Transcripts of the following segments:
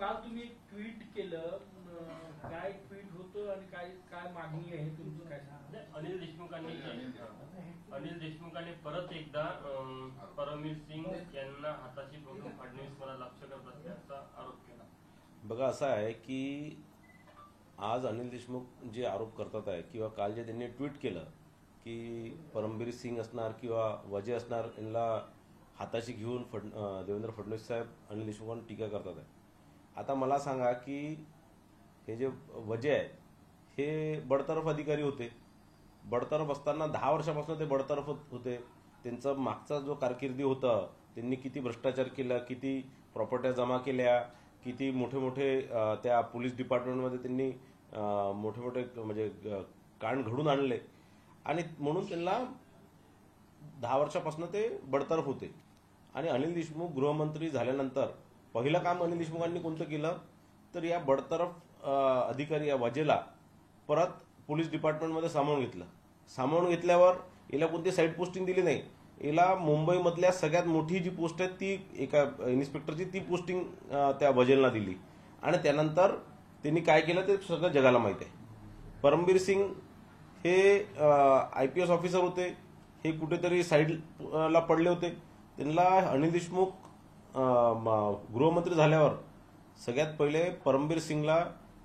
काल तुम्ही ट्विट केलं, काय ट्विट होतं आणि काय काय मागणी आहे तुमची, काय सांगा? अनिल देशमुखांनी परत एकदा परमवीर सिंग यांना हाताशी पकडून फडणवीस मला लक्ष्य करत असल्याचा आरोप केला. बघा, असं आहे की आज अनिल देशमुख जे आरोप करतात आहे किंवा काल जे त्यांनी ट्विट केलं की परमवीर सिंग असणार किंवा वजे असणार यांना हाताशी घेऊन देवेंद्र फडणवीस साहेब अनिल देशमुखांवर टीका करतात आहे. आता मला सांगा की हे जे वजे आहे हे बडतर्फ अधिकारी होते. बडतर्फ असताना 10 वर्षापासून ते बडतर्फ होते. त्यांचा मागचा जो कारकिर्दी होता, त्यांनी किती भ्रष्टाचार केला, किती प्रॉपर्ट्या जमा केल्या, किती मोठे मोठे त्या पोलीस डिपार्टमेंटमध्ये त्यांनी मोठे मोठे म्हणजे कांड घडून आणले आणि म्हणून त्यांना 10 वर्षापासून ते बडतर्फ होते. आणि अनिल देशमुख गृहमंत्री झाल्यानंतर पहिलं काम अनिल देशमुखांनी कोणतं केलं तर या बडतर्फ अधिकारी या वजेला परत पोलीस डिपार्टमेंटमध्ये सामावून घेतलं. सामावून घेतल्यावर याला कोणती साईड पोस्टिंग दिली नाही. याला मुंबईमधल्या सगळ्यात मोठी जी पोस्ट आहे ती एका इन्स्पेक्टरची ती पोस्टिंग त्या वजेलला दिली. आणि त्यानंतर त्यांनी काय केलं ते सगळं जगाला माहिती आहे. परमवीर सिंग हे IPS ऑफिसर होते. हे कुठेतरी साईडला पडले होते. त्यांना अनिल देशमुख गृहमंत्री झाल्यावर सगळ्यात पहिले परमवीर सिंगला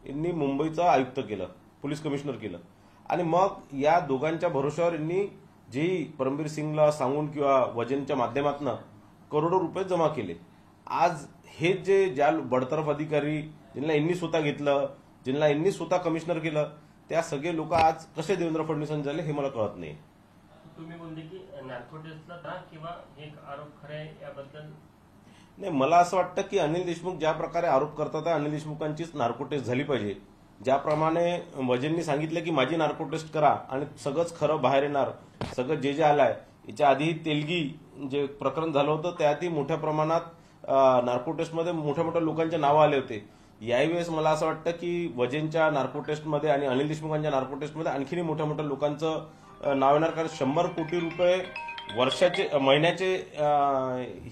यांनी मुंबईचा आयुक्त केलं, पोलीस कमिशनर केलं. आणि मग या दोघांच्या भरोश्यावर यांनी जे परमवीर सिंगला सांगून किंवा वजेंच्या माध्यमातून करोडो रुपये जमा केले. आज हे जे ज्या बडतर्फ अधिकारी ज्यांना यांनी स्वतः घेतलं, ज्यांना यांनी स्वतः कमिशनर केलं, त्या सगळे लोक आज कसे देवेंद्र फडणवीसांचे झाले हे मला कळत नाही. तुम्ही बोलले की नार्को टेस्टला था किंवा हे आरोप खरे आहे याबद्दल नाही, मला असं वाटतं की अनिल देशमुख ज्या प्रकारे आरोप करतात अनिल देशमुखांचीच नार्को टेस्ट झाली पाहिजे. ज्याप्रमाणे वजेंनी सांगितलं की माझी नार्को टेस्ट करा आणि सगळंच खरं बाहेर येणार, सगळं जे आलंय. याच्या आधी तेलगी जे प्रकरण झालं होतं त्याआधी मोठ्या प्रमाणात नार्को टेस्टमध्ये मोठ्या मोठ्या लोकांचे नावं आले होते. यावेळेस मला असं वाटतं की वजेंच्या नार्को टेस्टमध्ये आणि अनिल देशमुखांच्या नार्को टेस्टमध्ये आणखीन मोठ्या मोठ्या लोकांचं नाव येणार. कारण 100 कोटी रुपये वर्षाचे महिन्याचे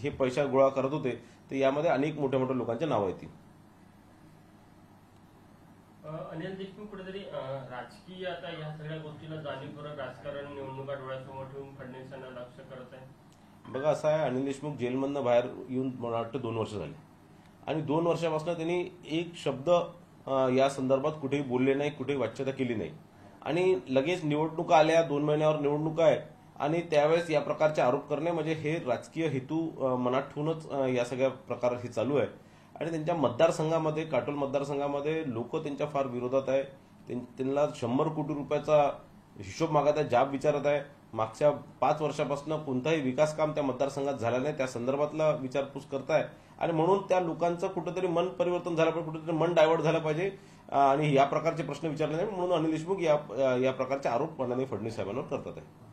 हे पैसा गोळा करत होते. तर यामध्ये अनेक मोठ्या मोठ्या लोकांचे नावं येतील. अनिल देशमुख कुठेतरी राजकीय आता या सगळ्या गोष्टीला जाणीवपूर्वक राजकारण निवडणुका डोळ्यासमोर ठेवून फडणवीसांना लक्ष करत आहे. बघा, असं आहे, अनिल देशमुख जेलमधनं बाहेर येऊन मला वाटतं 2 वर्ष झाले आणि 2 वर्षापासून त्यांनी एक शब्द या संदर्भात कुठेही बोलले नाही, कुठेही वाच्यता केली नाही. आणि लगेच निवडणुका आल्या, 2 महिन्यावर निवडणुका आहे आणि त्यावेळेस या प्रकारचे आरोप करणे म्हणजे हे राजकीय हेतू मनात ठेवूनच या सगळ्या प्रकार हे चालू आहे. आणि त्यांच्या मतदारसंघामध्ये, काटोल मतदारसंघामध्ये लोक त्यांच्या फार विरोधात आहे. त्यांना 100 कोटी रुपयाचा हिशोब मागत आहे, जाब विचारत आहे. मागच्या 5 वर्षापासून कोणताही विकास काम त्या मतदारसंघात झाला नाही, त्या संदर्भातला विचारपूस करताय. आणि म्हणून त्या लोकांचं कुठेतरी मन परिवर्तन झालं पाहिजे, कुठेतरी मन डायव्हर्ट झालं पाहिजे आणि या प्रकारचे प्रश्न विचारले नाही. म्हणून अनिल देशमुख या प्रकारचे आरोप माननीय फडणवीस साहेबांवर करतात आहे.